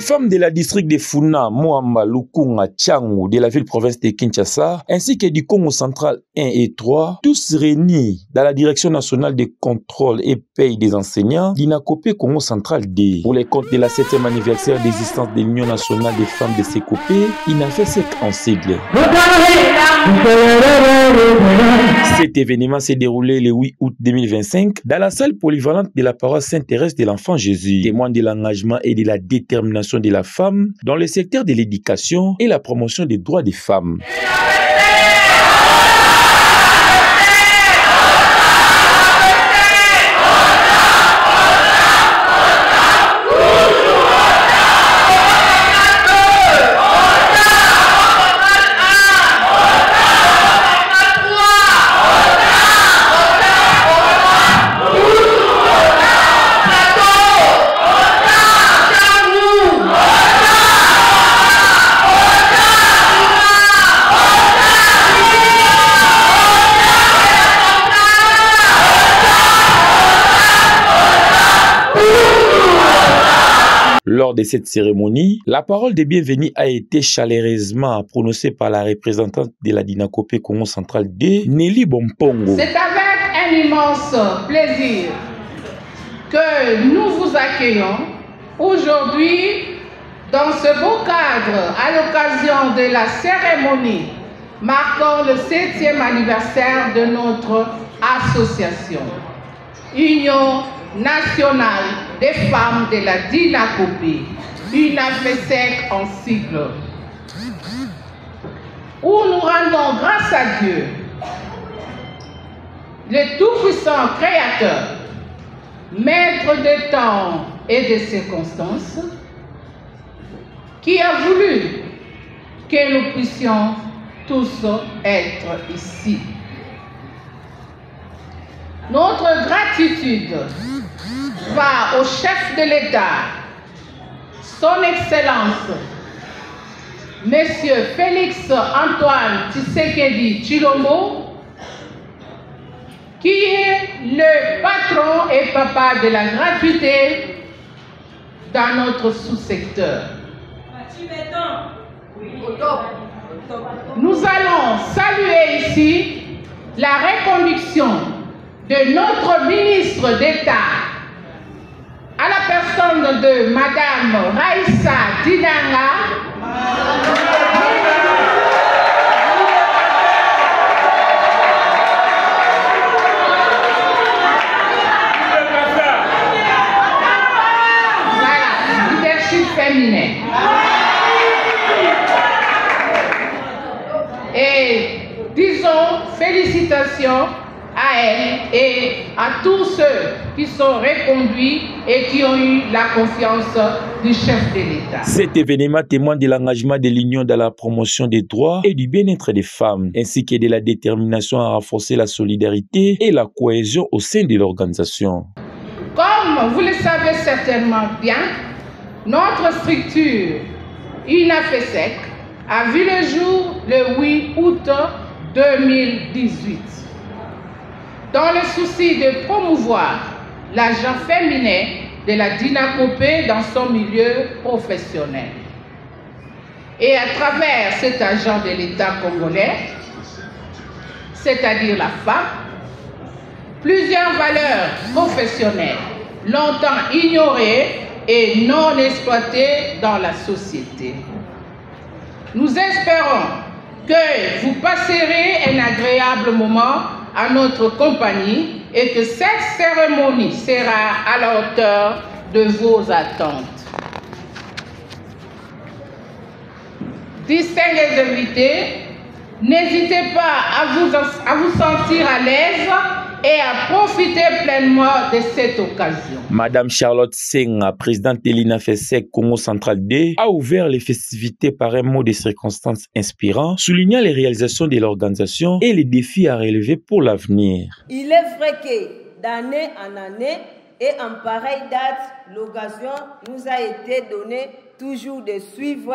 femmes de la district de Funa, Moamba, Lukunga, Tchangou, de la ville-province de Kinshasa, ainsi que du Congo central 1 et 3, tous réunis dans la Direction nationale de contrôle et paye des enseignants, d'Inakopé Congo central D. Pour les comptes de la 7e anniversaire d'existence de l'Union nationale des femmes de Sekopé, INAFESEC en sigle. Cet événement s'est déroulé le 8 août 2025 dans la salle polyvalente de la paroisse Sainte-Thérèse de l'Enfant Jésus, témoin de l'engagement et de la détermination de la femme dans le secteur de l'éducation et la promotion des droits des femmes. Lors de cette cérémonie, la parole de bienvenue a été chaleureusement prononcée par la représentante de la Dinakopé Congo central D, Nelly Bompongo. C'est avec un immense plaisir que nous vous accueillons aujourd'hui dans ce beau cadre à l'occasion de la cérémonie marquant le 7e anniversaire de notre association, Union nationale des femmes de la Dinakopé, INAFESEC en sigle, où nous rendons grâce à Dieu, le tout-puissant Créateur, Maître des temps et des circonstances, qui a voulu que nous puissions tous être ici. Notre gratitude va au chef de l'État, son Excellence, Monsieur Félix Antoine Tshisekedi Tshilombo, qui est le patron et papa de la gratuité dans notre sous-secteur. Nous allons saluer ici la reconduction de notre ministre d'État à la personne de Madame Raïssa Dinanga, voilà, leadership féminin. Et disons félicitations à elle et à tous ceux qui sont reconduits et qui ont eu la confiance du chef de l'État. Cet événement témoigne de l'engagement de l'Union dans la promotion des droits et du bien-être des femmes, ainsi que de la détermination à renforcer la solidarité et la cohésion au sein de l'organisation. Comme vous le savez certainement bien, notre structure INAFESEC a vu le jour le 8 août 2018. Dans le souci de promouvoir l'agent féminin de la Dinakopé dans son milieu professionnel. Et à travers cet agent de l'État congolais, c'est-à-dire la femme, plusieurs valeurs professionnelles longtemps ignorées et non exploitées dans la société. Nous espérons que vous passerez un agréable moment à notre compagnie et que cette cérémonie sera à la hauteur de vos attentes. Distingués invités, n'hésitez pas à vous sentir à l'aise et à profiter pleinement de cette occasion. Madame Charlotte Senga, présidente de l'INAFESEC Congo central D, a ouvert les festivités par un mot de circonstances inspirant, soulignant les réalisations de l'organisation et les défis à relever pour l'avenir. Il est vrai que d'année en année et en pareille date, l'occasion nous a été donnée toujours de suivre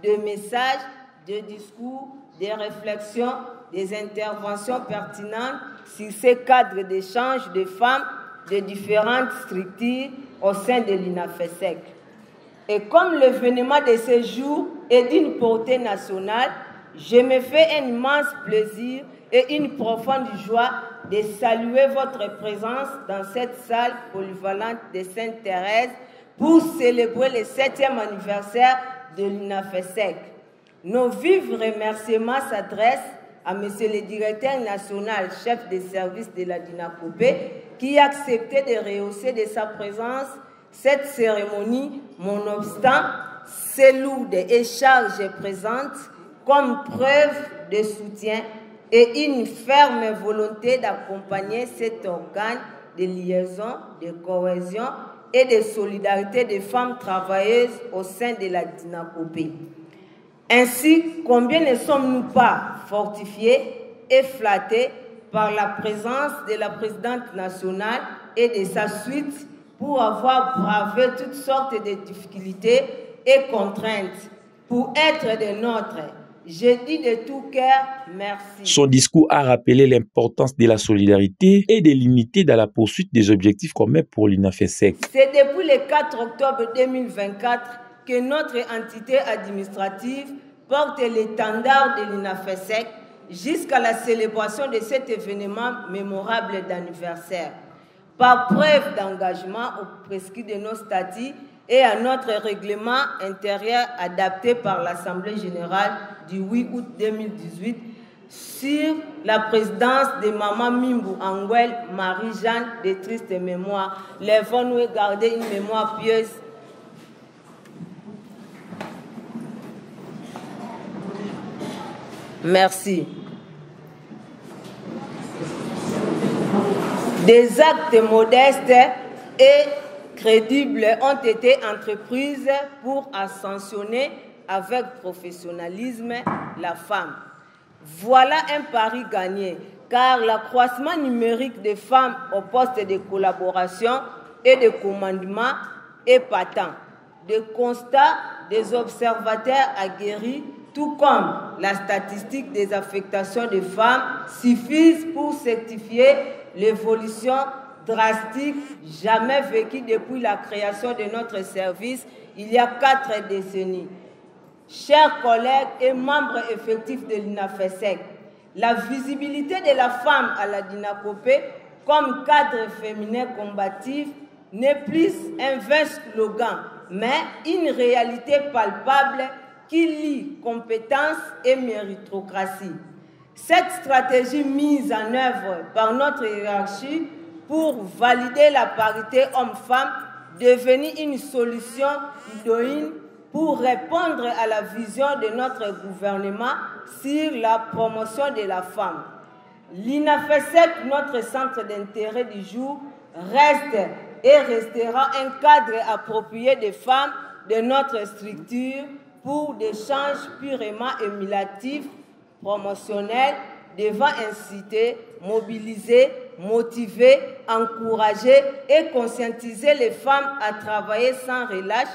des messages, des discours, des réflexions, des interventions pertinentes sur ces cadres d'échange de femmes de différentes structures au sein de l'INAFESEC. Et comme l'événement de ce jour est d'une portée nationale, je me fais un immense plaisir et une profonde joie de saluer votre présence dans cette salle polyvalente de Sainte-Thérèse pour célébrer le 7e anniversaire de l'UNAFESEC. Nos vifs remerciements s'adressent à M. le directeur national, chef des services de la DINACOPE, qui a accepté de rehausser de sa présence cette cérémonie, nonobstant ses lourdes et charges présentes comme preuve de soutien et une ferme volonté d'accompagner cet organe de liaison, de cohésion et de solidarité des femmes travailleuses au sein de la DINACOPE. Ainsi, combien ne sommes-nous pas fortifiés et flattés par la présence de la présidente nationale et de sa suite pour avoir bravé toutes sortes de difficultés et contraintes pour être des nôtres. Je dis de tout cœur merci. Son discours a rappelé l'importance de la solidarité et de l'unité dans la poursuite des objectifs communs pour l'UNAFESEC. C'est depuis le 4 octobre 2024 que notre entité administrative porte l'étendard de l'UNAFESEC jusqu'à la célébration de cet événement mémorable d'anniversaire. Par preuve d'engagement au prescrit de nos statuts et à notre règlement intérieur adapté par l'Assemblée générale du 8 août 2018 sur la présidence de Maman Mimbou Angwel Marie-Jeanne de triste mémoire. Lèvons-nous et garder une mémoire pieuse. Merci. Des actes modestes et crédibles ont été entrepris pour ascensionner avec professionnalisme la femme. Voilà un pari gagné, car l'accroissement numérique des femmes au poste de collaboration et de commandement est patent. Des constats des observateurs aguerris, tout comme la statistique des affectations des femmes, suffisent pour certifier l'évolution drastique jamais vécue depuis la création de notre service il y a 4 décennies. Chers collègues et membres effectifs de l'UNAFESEC, la visibilité de la femme à la DINACOPE comme cadre féminin combatif n'est plus un vain slogan, mais une réalité palpable qui lie compétence et méritocratie. Cette stratégie mise en œuvre par notre hiérarchie pour valider la parité homme-femme devenue une solution idoine pour répondre à la vision de notre gouvernement sur la promotion de la femme. L'UNAFESEC, notre centre d'intérêt du jour, reste et restera un cadre approprié des femmes de notre structure pour des changes purement émulatifs, promotionnels, devant inciter, mobiliser, motiver, encourager et conscientiser les femmes à travailler sans relâche,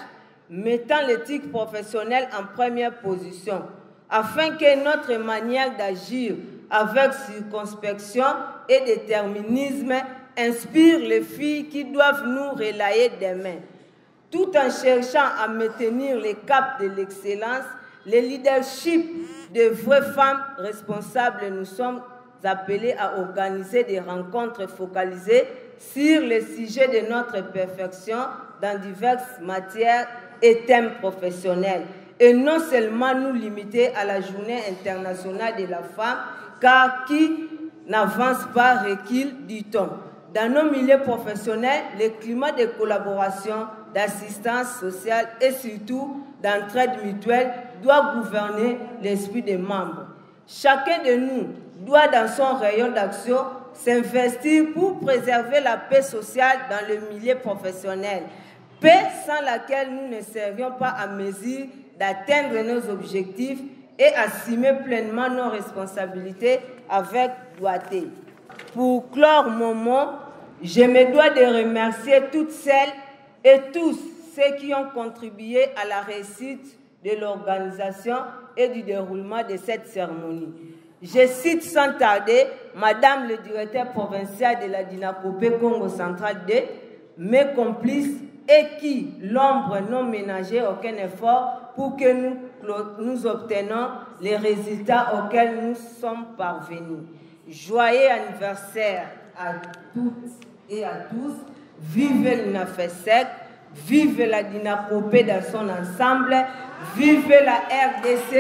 mettant l'éthique professionnelle en première position, afin que notre manière d'agir avec circonspection et déterminisme inspire les filles qui doivent nous relayer demain. Tout en cherchant à maintenir les caps de l'excellence, le leadership de vraies femmes responsables, nous sommes appelés à organiser des rencontres focalisées sur les sujets de notre perfection dans diverses matières et thèmes professionnels, et non seulement nous limiter à la Journée internationale de la femme, car qui n'avance pas recule, dit-on. Dans nos milieux professionnels, le climat de collaboration, d'assistance sociale et surtout d'entraide mutuelle doit gouverner l'esprit des membres. Chacun de nous doit, dans son rayon d'action, s'investir pour préserver la paix sociale dans le milieu professionnel. Paix sans laquelle nous ne serions pas à mesure d'atteindre nos objectifs et assumer pleinement nos responsabilités avec doigté. Pour clore mon mot, je me dois de remercier toutes celles et tous ceux qui ont contribué à la réussite de l'organisation et du déroulement de cette cérémonie. Je cite sans tarder Madame le directeur provincial de la DINACOPE Congo Central 2, mes complices et qui, l'ombre non ménagée, aucun effort pour que nous obtenions les résultats auxquels nous sommes parvenus. Joyeux anniversaire à toutes et à tous. Vive l'UNAFESEC, vive la Dinakopé dans son ensemble, vive la RDC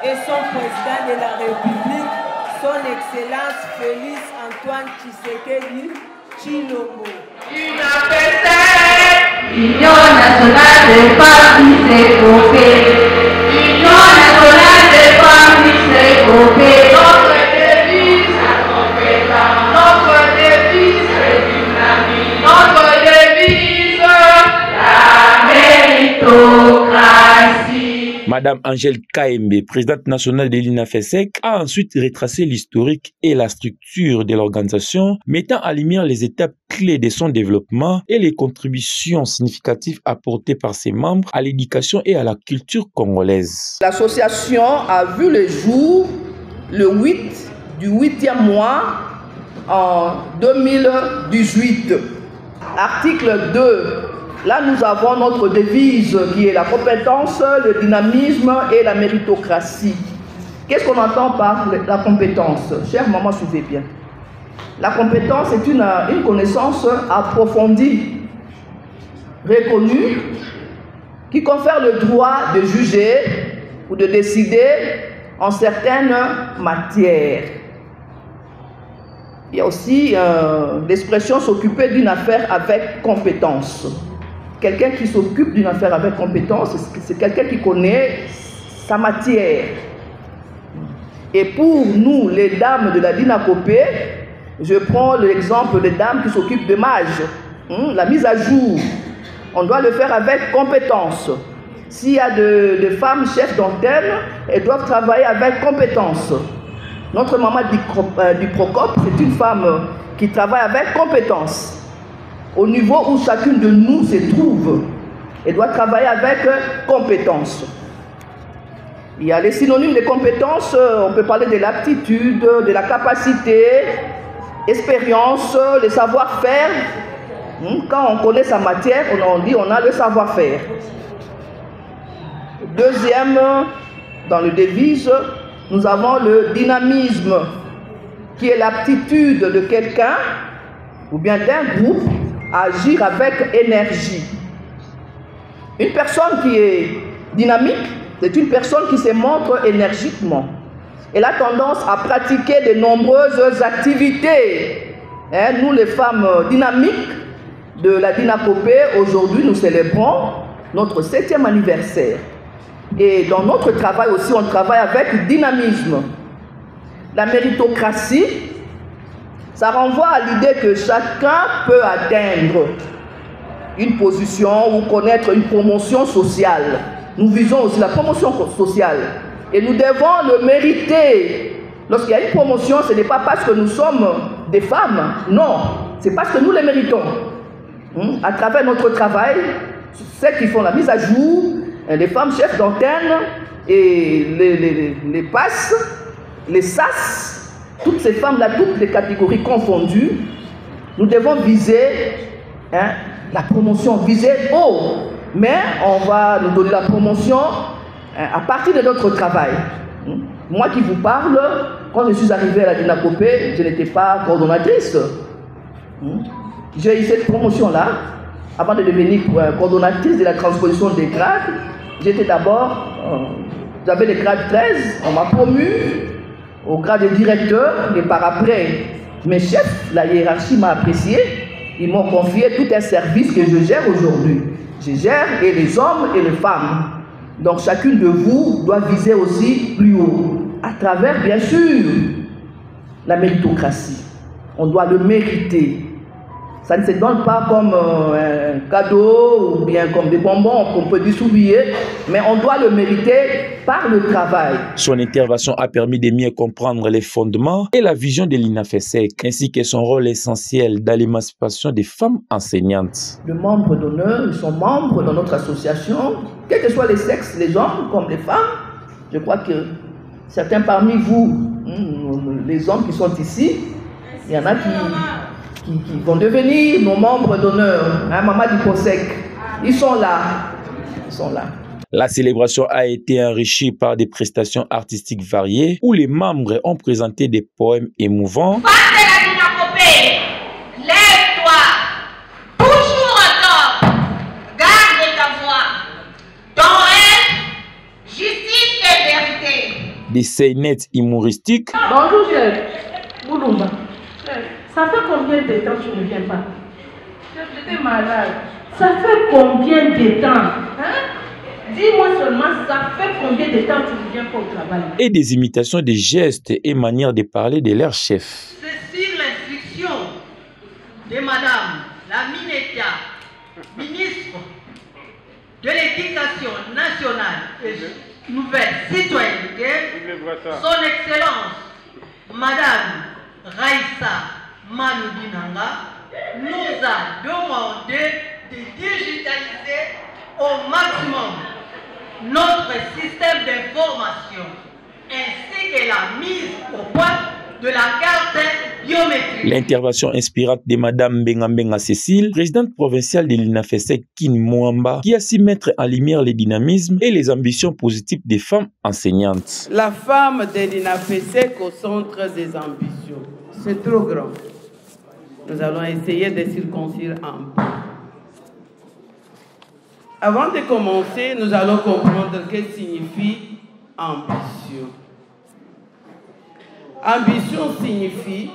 et son président de la République, son Excellence Félix Antoine Tshisekedi Tshilombo. Union nationale des femmes Tshisekedi, Union nationale des femmes Tshisekedi, notre devise la compétence, notre devise le dynamisme, notre devise la méritocratie. Madame Angèle Kaembe, présidente nationale de l'UNAFESEC, a ensuite retracé l'historique et la structure de l'organisation, mettant en lumière les étapes clés de son développement et les contributions significatives apportées par ses membres à l'éducation et à la culture congolaise. L'association a vu le jour le 8 du 8e mois en 2018. Article 2. Là, nous avons notre devise qui est la compétence, le dynamisme et la méritocratie. Qu'est-ce qu'on entend par la compétence? Chère maman, suivez bien. La compétence est une connaissance approfondie, reconnue, qui confère le droit de juger ou de décider en certaines matières. Il y a aussi l'expression s'occuper d'une affaire avec compétence. Quelqu'un qui s'occupe d'une affaire avec compétence, c'est quelqu'un qui connaît sa matière. Et pour nous, les dames de la Dinakopé, je prends l'exemple des dames qui s'occupent de mage, la mise à jour. On doit le faire avec compétence. S'il y a des femmes chefs d'antenne, elles doivent travailler avec compétence. Notre maman du Procope, c'est une femme qui travaille avec compétence. Au niveau où chacune de nous se trouve, elle doit travailler avec compétence. Il y a les synonymes de compétences, on peut parler de l'aptitude, de la capacité, expérience, le savoir-faire. Quand on connaît sa matière, on dit on a le savoir-faire. Deuxième, dans le devise, nous avons le dynamisme, qui est l'aptitude de quelqu'un ou bien d'un groupe à agir avec énergie. Une personne qui est dynamique, c'est une personne qui se montre énergiquement. Elle a tendance à pratiquer de nombreuses activités. Nous, les femmes dynamiques de la Dinakopé, aujourd'hui, nous célébrons notre 7e anniversaire. Et dans notre travail aussi, on travaille avec dynamisme. La méritocratie, ça renvoie à l'idée que chacun peut atteindre une position ou connaître une promotion sociale. Nous visons aussi la promotion sociale. Et nous devons le mériter. Lorsqu'il y a une promotion, ce n'est pas parce que nous sommes des femmes. Non, c'est parce que nous les méritons. À travers notre travail, celles qui font la mise à jour, les femmes chefs d'antenne et les PAS, les SAS, toutes ces femmes-là, toutes les catégories confondues, nous devons viser la promotion, viser haut. Mais on va nous donner la promotion à partir de notre travail. Moi qui vous parle, quand je suis arrivée à la Dinakopé, je n'étais pas coordonnatrice. J'ai eu cette promotion-là. Avant de devenir coordonnatrice de la transposition des grades, j'étais d'abord, j'avais le grade 13, on m'a promu au grade de directeur, et par après, mes chefs, la hiérarchie m'a apprécié, ils m'ont confié tout un service que je gère aujourd'hui. Je gère et les hommes et les femmes. Donc chacune de vous doit viser aussi plus haut, à travers bien sûr la méritocratie. On doit le mériter. Ça ne se donne pas comme un cadeau ou bien comme des bonbons qu'on peut distribuer, mais on doit le mériter par le travail. Son intervention a permis de mieux comprendre les fondements et la vision de l'UNAFESEC, ainsi que son rôle essentiel dans l'émancipation des femmes enseignantes. Les membres d'honneur, ils sont membres dans notre association, quels que soient les sexes, les hommes comme les femmes. Je crois que certains parmi vous, les hommes qui sont ici, il y en a qui vont devenir nos membres d'honneur. Maman du POSEC. Ils sont là. Ils sont là. La célébration a été enrichie par des prestations artistiques variées où les membres ont présenté des poèmes émouvants. Lève-toi, toujours encore, garde ta voix, ton rêve, justice et vérité. Des scénettes humoristiques. Bonjour chef, Mouloumba. Ça fait combien de temps tu ne viens pas? J'étais malade. Ça fait combien de temps? Hein? Dis-moi seulement, ça fait combien de temps tu ne viens pas au travail? Et des imitations des gestes et manières de parler de leur chef. C'est sur l'instruction de Madame la ministre de l'Éducation nationale et nouvelle citoyenneté, son Excellence Madame Raïssa Manoudinanga nous a demandé de digitaliser au maximum notre système d'information ainsi que la mise au point de la carte biométrique. L'intervention inspirante de Madame Bengambenga Cécile, présidente provinciale de l'INAFESEC Kin Mwamba, qui a su mettre en lumière le dynamisme et les ambitions positives des femmes enseignantes. La femme de l'INAFESEC au centre des ambitions. C'est trop grand. Nous allons essayer de circoncire un peu. Avant de commencer, nous allons comprendre ce que signifie ambition. Ambition signifie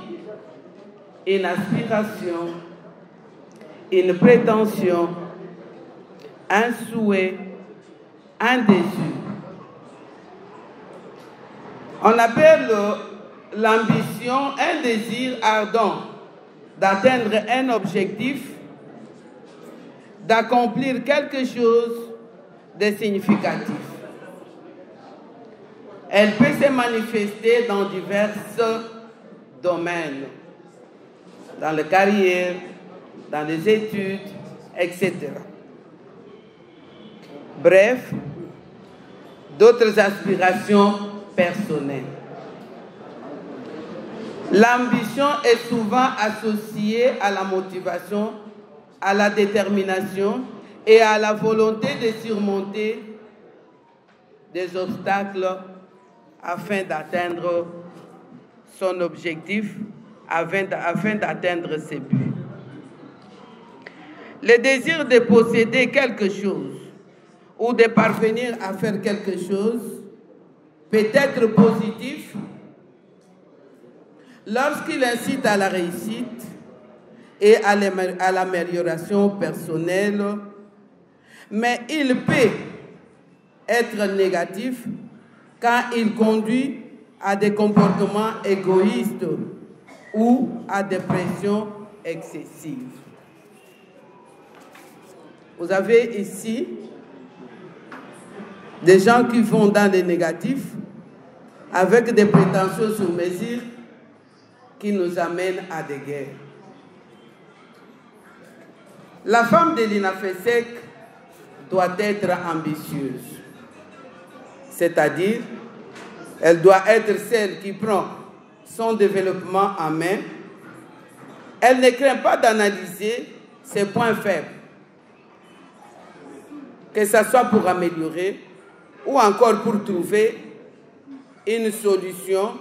une aspiration, une prétention, un souhait, un désir. On appelle l'ambition un désir ardent d'atteindre un objectif, d'accomplir quelque chose de significatif. Elle peut se manifester dans divers domaines, dans la carrière, dans les études, etc. Bref, d'autres aspirations personnelles. L'ambition est souvent associée à la motivation, à la détermination et à la volonté de surmonter des obstacles afin d'atteindre son objectif, afin d'atteindre ses buts. Le désir de posséder quelque chose ou de parvenir à faire quelque chose peut être positif lorsqu'il incite à la réussite et à l'amélioration personnelle, mais il peut être négatif quand il conduit à des comportements égoïstes ou à des pressions excessives. Vous avez ici des gens qui vont dans les négatifs avec des prétentions sur mesure qui nous amènent à des guerres. La femme de l'INAFESEC doit être ambitieuse. C'est-à-dire, elle doit être celle qui prend son développement en main. Elle ne craint pas d'analyser ses points faibles, que ce soit pour améliorer ou encore pour trouver une solution,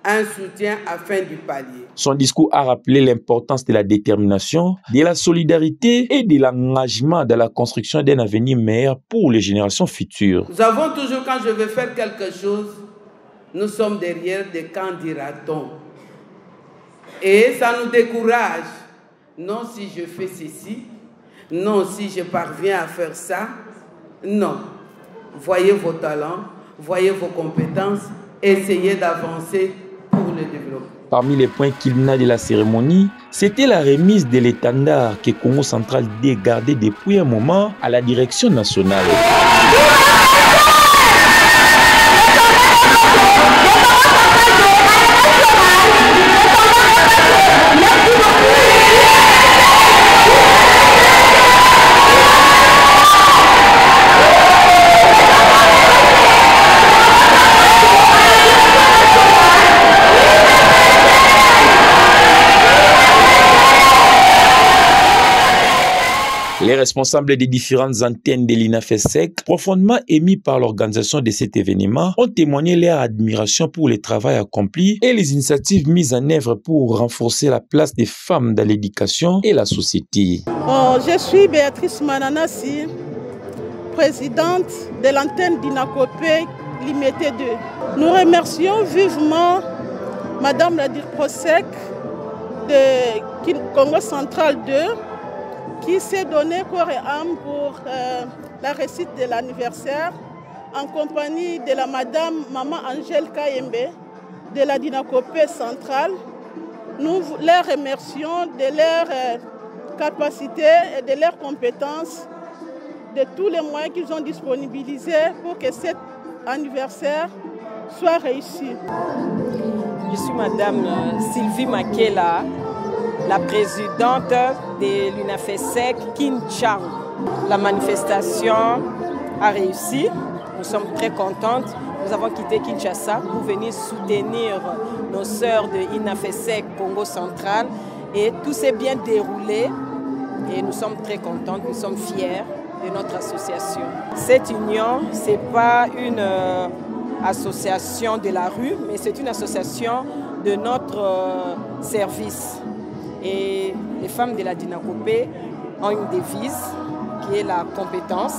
un soutien afin du pallier. Son discours a rappelé l'importance de la détermination, de la solidarité et de l'engagement dans la construction d'un avenir meilleur pour les générations futures. Nous avons toujours, quand je veux faire quelque chose, nous sommes derrière des quand dira-t-on. Et ça nous décourage. Non, si je fais ceci, non, si je parviens à faire ça, non. Voyez vos talents, voyez vos compétences, essayez d'avancer pour le développement. Parmi les points culminants de la cérémonie, c'était la remise de l'étendard que Congo Central gardait depuis un moment à la direction nationale. Les responsables des différentes antennes de l'INAFESEC, profondément émis par l'organisation de cet événement, ont témoigné leur admiration pour le travail accompli et les initiatives mises en œuvre pour renforcer la place des femmes dans l'éducation et la société. Je suis Béatrice Mananasi, présidente de l'antenne d'INACOPE Limité 2. Nous remercions vivement Madame la DIRPROSEC de Congo Central 2 qui s'est donné corps et âme pour la réussite de l'anniversaire en compagnie de la Madame Maman Angèle Kayembe de la DINACOPE Centrale. Nous les remercions de leur capacité et de leurs compétences, de tous les moyens qu'ils ont disponibilisés pour que cet anniversaire soit réussi. Je suis Madame Sylvie Makela, la présidente de l'UNAFESEC Kinchang. La manifestation a réussi, nous sommes très contentes. Nous avons quitté Kinshasa pour venir soutenir nos sœurs de l'UNAFESEC Congo Central et tout s'est bien déroulé et nous sommes très contentes, nous sommes fiers de notre association. Cette union, ce n'est pas une association de la rue, mais c'est une association de notre service. Et les femmes de la DINACOPE ont une devise qui est la compétence,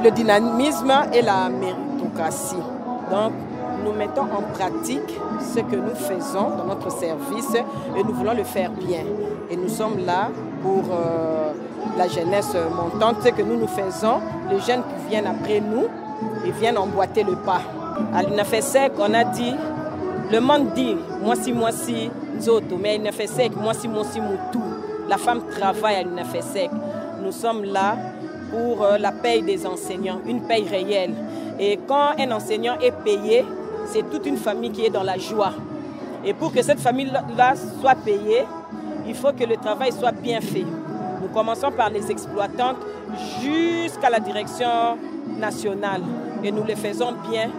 le dynamisme et la méritocratie. Donc, nous mettons en pratique ce que nous faisons dans notre service et nous voulons le faire bien. Et nous sommes là pour la jeunesse montante. Ce que nous faisons, les jeunes qui viennent après nous, ils viennent emboîter le pas. À l'UNAFESEC, on a dit, le monde dit, moi si, Nzoto, mais à l'UNAFESEC, moi si, Moutou. La femme travaille à l'UNAFESEC. Nous sommes là pour la paye des enseignants, une paye réelle. Et quand un enseignant est payé, c'est toute une famille qui est dans la joie. Et pour que cette famille-là soit payée, il faut que le travail soit bien fait. Nous commençons par les exploitantes jusqu'à la direction nationale. Et nous le faisons bien.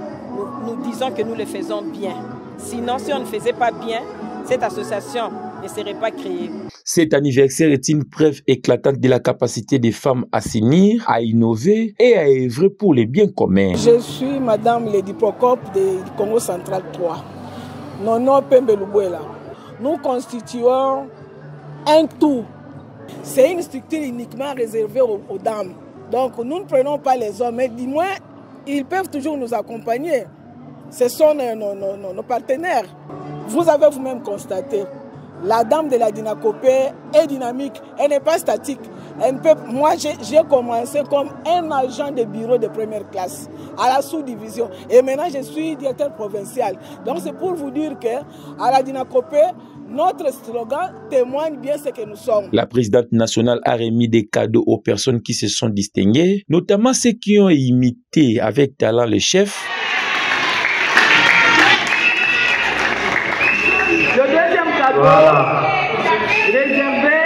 Nous disons que nous le faisons bien. Sinon, si on ne faisait pas bien, cette association ne serait pas créée. Cet anniversaire est une preuve éclatante de la capacité des femmes à s'unir, à innover et à œuvrer pour les biens communs. Je suis Madame Lady Procop de Congo Central 3. Nono Pembe Lubuela. Nous constituons un tout. C'est une structure uniquement réservée aux dames. Donc nous ne prenons pas les hommes, mais du moins, ils peuvent toujours nous accompagner. Ce sont nos partenaires. Vous avez vous-même constaté, la dame de la DINACOPE est dynamique, elle n'est pas statique. Moi, j'ai commencé comme un agent de bureau de première classe à la sous-division. Et maintenant, je suis directeur provincial. Donc, c'est pour vous dire qu'à la DINACOPE, notre slogan témoigne bien ce que nous sommes. La présidente nationale a remis des cadeaux aux personnes qui se sont distinguées, notamment ceux qui ont imité avec talent le chef. Le deuxième cadeau, réservé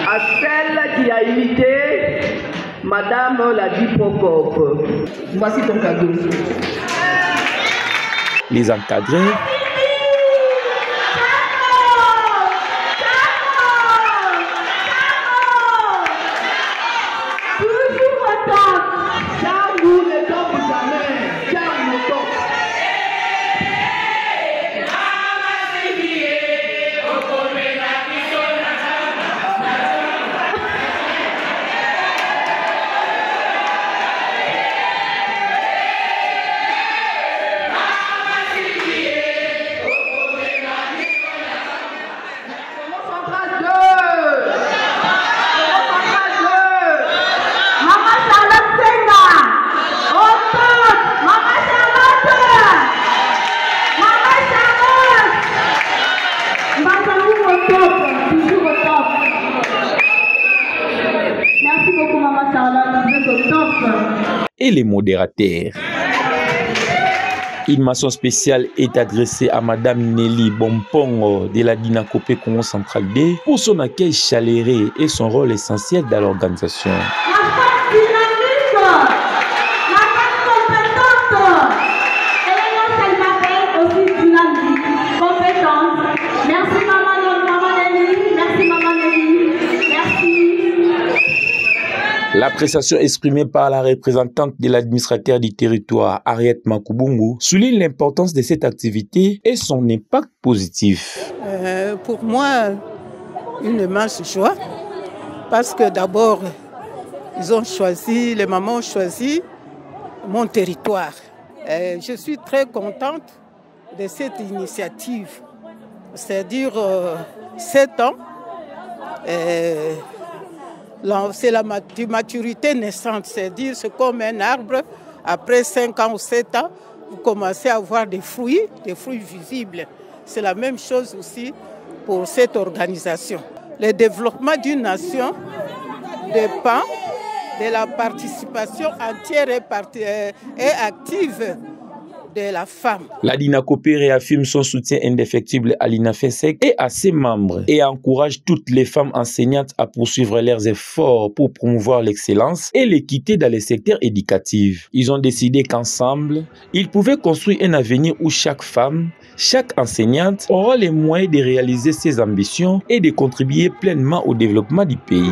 à celle qui a imité Madame Lady Procop. Voici ton cadeau. Les encadrés. Et les modérateurs. Une mention spéciale est adressée à Madame Nelly Bompongo de la DINACOPE Congo Central D pour son accueil chaleureux et son rôle essentiel dans l'organisation. Merci maman Nelly, merci maman L'appréciation exprimée par la représentante de l'administrateur du territoire, Ariette Makubungu, souligne l'importance de cette activité et son impact positif. Pour moi, une immense joie, parce que d'abord, les mamans ont choisi mon territoire. Je suis très contente de cette initiative, c'est-à-dire 7 ans. C'est la maturité naissante, c'est-à-dire c'est comme un arbre, après 5 ans ou 7 ans, vous commencez à avoir des fruits visibles. C'est la même chose aussi pour cette organisation. Le développement d'une nation dépend de la participation entière et active de la femme. La DINACOPE réaffirme son soutien indéfectible à l'INAFESEC et à ses membres et encourage toutes les femmes enseignantes à poursuivre leurs efforts pour promouvoir l'excellence et l'équité dans les secteurs éducatifs. Ils ont décidé qu'ensemble, ils pouvaient construire un avenir où chaque femme, chaque enseignante aura les moyens de réaliser ses ambitions et de contribuer pleinement au développement du pays.